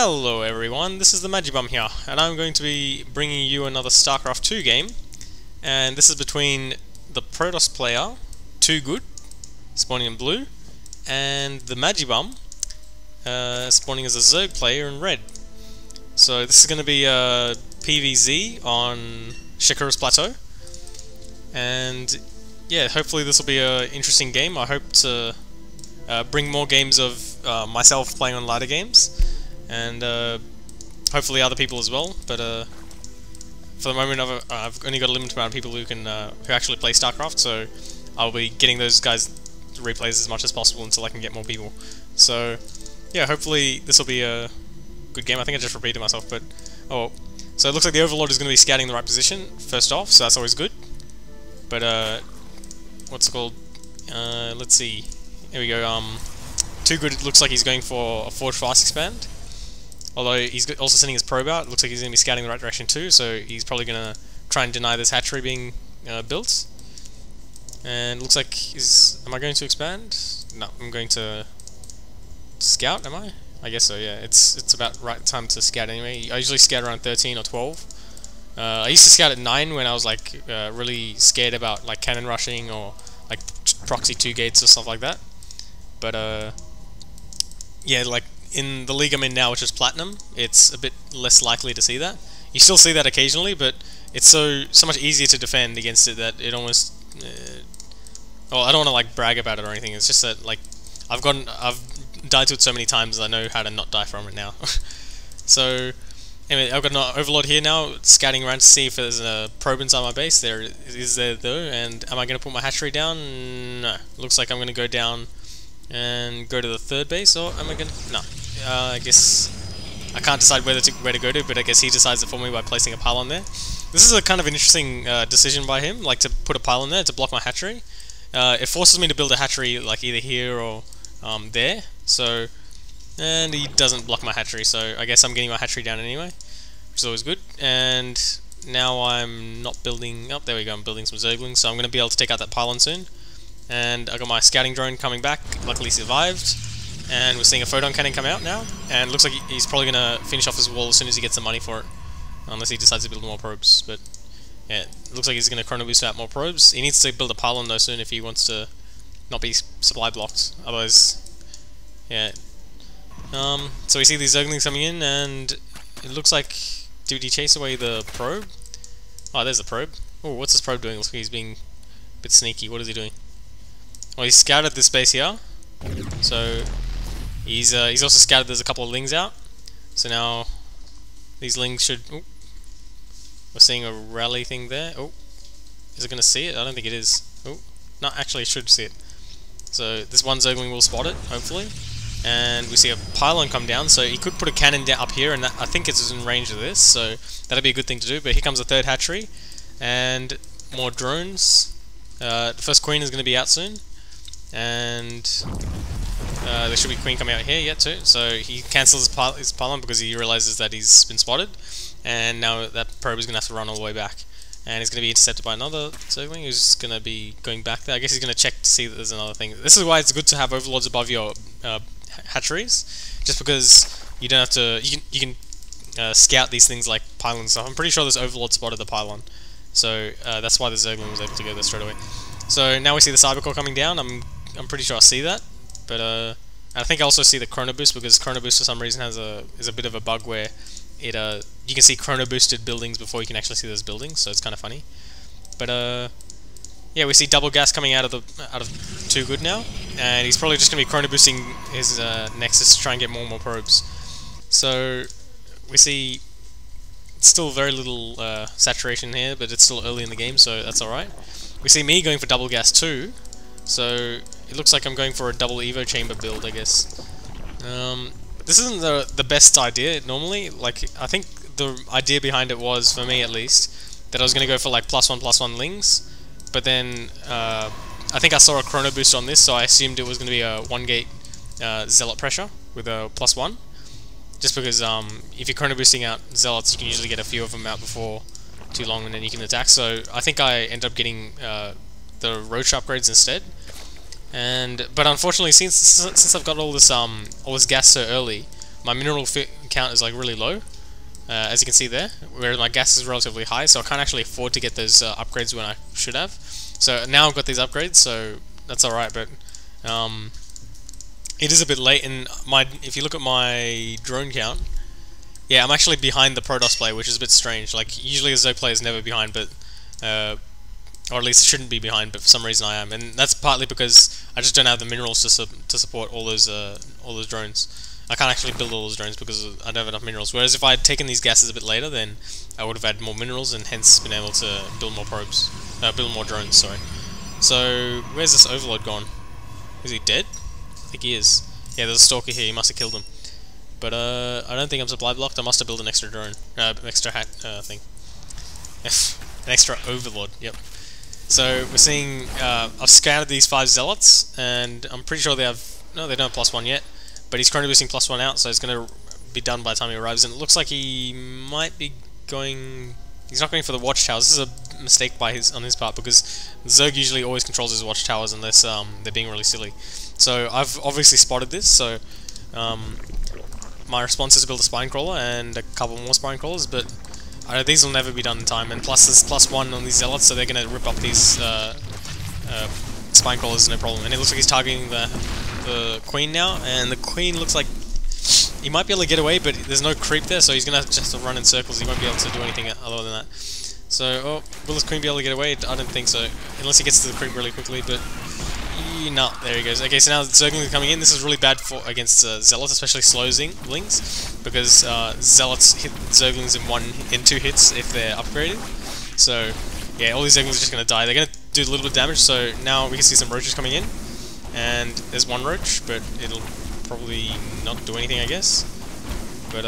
Hello everyone, this is TheMagiBum here, and I'm going to be bringing you another Starcraft 2 game, and this is between the Protoss player, TooGood, spawning in blue, and TheMagiBum, spawning as a Zerg player in red. So this is going to be a PvZ on Shakura's Plateau, and yeah, hopefully this will be an interesting game. I hope to bring more games of myself playing on ladder games, and hopefully other people as well. But for the moment, I've only got a limited amount of people who can who actually play StarCraft, so I'll be getting those guys replays as much as possible until I can get more people. So yeah, hopefully this will be a good game. I think I just repeated myself, but oh, so it looks like the Overlord is going to be scouting the right position first off, so that's always good. But what's it called? Let's see. Here we go. TooGood looks like he's going for a forward fast expand. Although he's also sending his probe out, it looks like he's going to be scouting the right direction too, so he's probably going to try and deny this hatchery being built. And looks like am I going to expand? No, I'm going to scout, am I? I guess so, yeah. It's about right time to scout anyway. I usually scout around 13 or 12. I used to scout at 9 when I was like really scared about like cannon rushing or like proxy 2 gates or stuff like that. But yeah, like in the league I'm in now, which is Platinum, it's a bit less likely to see that. You still see that occasionally, but it's so much easier to defend against it that it almost... well, I don't want to like brag about it or anything, it's just that like I've died to it so many times I know how to not die from it now. So anyway, I've got an Overlord here now, scouting around to see if there's a probe inside my base. There is there though, and am I going to put my hatchery down? No. Looks like I'm going to go down and go to the third base, or am I going to... No. I guess I can't decide where to go to, but I guess he decides it for me by placing a pylon there. This is a kind of an interesting decision by him, like to put a pylon there to block my hatchery. It forces me to build a hatchery like either here or there, so... And he doesn't block my hatchery, so I guess I'm getting my hatchery down anyway, which is always good. And now I'm not building... Oh, there we go, I'm building some Zerglings, so I'm going to be able to take out that pylon soon. And I got my scouting drone coming back, luckily survived. And we're seeing a photon cannon come out now, and it looks like he's probably going to finish off his wall as soon as he gets the money for it. Unless he decides to build more probes, but... Yeah, it looks like he's going to chrono boost out more probes. He needs to build a pylon though soon if he wants to not be supply blocked, otherwise... Yeah... So we see these Zerglings coming in, and it looks like... Did he chase away the probe? Oh, there's the probe. Oh, what's this probe doing? Looks like he's being a bit sneaky. What is he doing? Well, he's scouted this base here. So, he's also scouted there's a couple of lings out. So now, these lings should... Oh, we're seeing a rally thing there. Oh, is it going to see it? I don't think it is. Oh, no, actually it should see it. So, this one Zergling will spot it, hopefully. And we see a pylon come down, so he could put a cannon down up here, and I think it's in range of this, so that'd be a good thing to do. But here comes the third hatchery, and more drones. The first queen is going to be out soon, and there should be queen coming out here yet too. So he cancels his pylon because he realizes that he's been spotted, and now that probe is going to have to run all the way back. And he's going to be intercepted by another Zergling who's going to be going back there. I guess he's going to check to see that there's another thing. This is why it's good to have Overlords above your hatcheries, just because you don't have to. You can scout these things like pylons. So I'm pretty sure this Overlord spotted the pylon, so that's why the Zergling was able to go there straight away. So now we see the Cybercore coming down. I'm pretty sure I see that, but I think I also see the Chrono Boost, because Chrono Boost for some reason is a bit of a bug where it you can see Chrono Boosted buildings before you can actually see those buildings, so it's kind of funny. But yeah, we see double gas coming out of TooGood now, and he's probably just going to be chrono boosting his Nexus to try and get more and more probes. So we see still very little saturation here, but it's still early in the game, so that's alright. We see me going for double gas too, so it looks like I'm going for a double Evo chamber build, I guess. This isn't the best idea normally. Like, I think the idea behind it was, for me at least, that I was going to go for like +1/+1 lings. But then, I think I saw a chrono boost on this, so I assumed it was going to be a 1-gate Zealot pressure with a +1. Just because if you're chrono boosting out Zealots, you can usually get a few of them out before too long, and then you can attack. So I think I ended up getting the roach upgrades instead. But unfortunately, since I've got all this gas so early, my mineral count is like really low, as you can see there, where my gas is relatively high, so I can't actually afford to get those upgrades when I should have. So now I've got these upgrades, so that's alright, but it is a bit late, and if you look at my drone count, yeah, I'm actually behind the Protoss player, which is a bit strange. Like, usually a Zerg player is never behind, but or at least shouldn't be behind, but for some reason I am, and that's partly because I just don't have the minerals to support all those drones. I can't actually build all those drones because I don't have enough minerals. Whereas if I had taken these gases a bit later, then I would have had more minerals and hence been able to build more build more drones. Sorry. So where's this overlord gone? Is he dead? I think he is. Yeah, there's a stalker here. He must have killed him. But I don't think I'm supply blocked. I must have built an extra drone, extra hat thing, an extra overlord. Yep. So we're seeing I've scouted these 5 zealots, and I'm pretty sure they don't have +1 yet. But he's currently boosting +1 out, so it's going to be done by the time he arrives. And it looks like he might be going. He's not going for the watchtowers. This is a mistake on his part, because Zerg usually always controls his watchtowers unless they're being really silly. So I've obviously spotted this. So my response is to build a spine crawler and a couple more spine crawlers, but these will never be done in time. And plus there's +1 on these zealots, so they're going to rip up these spine crawlers, no problem. And it looks like he's targeting the queen now, and the queen looks like he might be able to get away, but there's no creep there, so he's going to just have to run in circles. He won't be able to do anything other than that. So, will this queen be able to get away? I don't think so, unless he gets to the creep really quickly, but no, there he goes. Okay, so now the Zerglings are coming in. This is really bad against Zealots, especially slow Zerglings, because Zealots hit Zerglings in 2 hits if they're upgraded. So, yeah, all these Zerglings are just going to die. They're going to do a little bit of damage, so now we can see some roaches coming in. And there's 1 roach, but it'll probably not do anything, I guess. But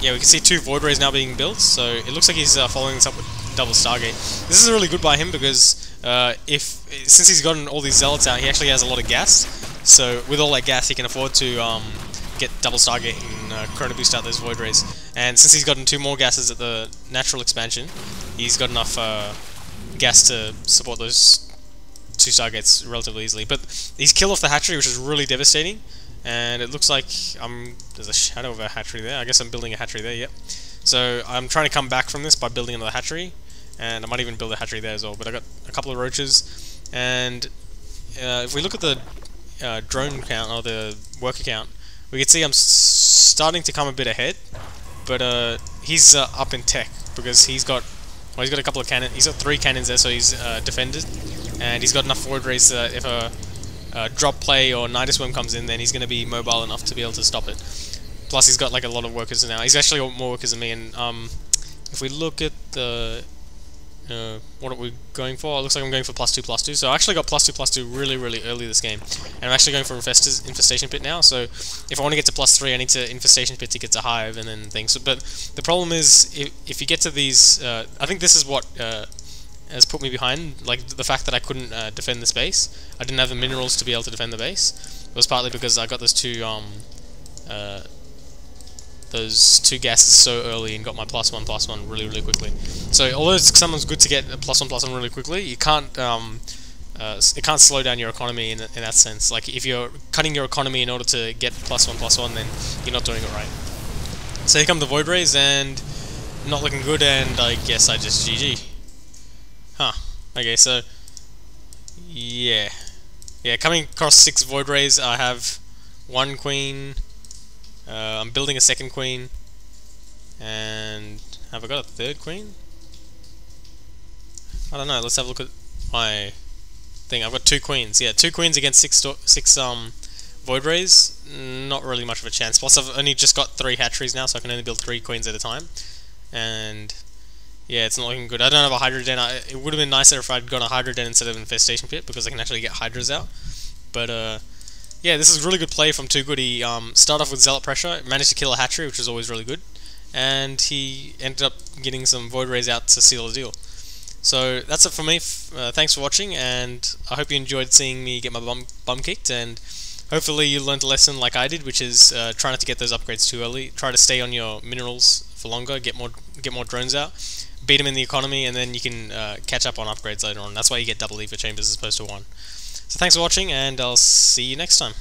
yeah, we can see 2 Void Rays now being built, so it looks like he's following this up with double Stargate. This is really good by him because since he's gotten all these Zealots out, he actually has a lot of gas. So with all that gas, he can afford to get double Stargate and Chrono Boost out those Void Rays. And since he's gotten 2 more gases at the natural expansion, he's got enough gas to support those 2 Stargates relatively easily. But he's killed off the hatchery, which is really devastating. And it looks like there's a shadow of a hatchery there. I guess I'm building a hatchery there, yep. So I'm trying to come back from this by building another hatchery. And I might even build a hatchery there as well. But I got a couple of roaches. And if we look at the drone count, or the worker count, we can see I'm starting to come a bit ahead. But he's up in tech, because he's got a couple of cannons. He's got 3 cannons there, so he's defended. And he's got enough Void Rays that if a drop play or Nidus Worm comes in, then he's going to be mobile enough to be able to stop it. Plus he's got like a lot of workers now. He's actually got more workers than me, and if we look at the what are we going for? It looks like I'm going for +2/+2. So I actually got +2/+2 really early this game, and I'm actually going for Infestation Pit now. So if I want to get to +3, I need to Infestation Pit to get to Hive and then things. But the problem is, if you get to these, I think this is what has put me behind, like the fact that I couldn't defend this base. I didn't have the minerals to be able to defend the base. It was partly because I got those 2 gases so early and got my +1/+1 really quickly. So although it's sometimes good to get a +1/+1 really quickly, you can't it can't slow down your economy in that sense. Like if you're cutting your economy in order to get +1/+1, then you're not doing it right. So here come the Void Rays, and not looking good, and I guess I just GG. Huh. Okay, so yeah, coming across 6 Void Rays. I have 1 queen. I'm building a 2nd queen, and have I got a 3rd queen? I don't know. Let's have a look at my thing. I've got 2 queens. Yeah, 2 queens against 6 Void Rays. Not really much of a chance. Plus, I've only just got 3 hatcheries now, so I can only build 3 queens at a time. And yeah, it's not looking good. I don't have a Hydra Den. It would have been nicer if I'd got a Hydra Den instead of Infestation Pit, because I can actually get Hydras out. But yeah, this is really good play from TooGood. He started off with Zealot Pressure, managed to kill a hatchery, which is always really good, and he ended up getting some Void Rays out to seal the deal. So that's it for me. Thanks for watching, and I hope you enjoyed seeing me get my bum kicked, and hopefully you learned a lesson like I did, which is try not to get those upgrades too early. Try to stay on your minerals for longer, get more drones out, beat them in the economy, and then you can catch up on upgrades later on. That's why you get double Ether Chambers as opposed to 1. So thanks for watching, and I'll see you next time.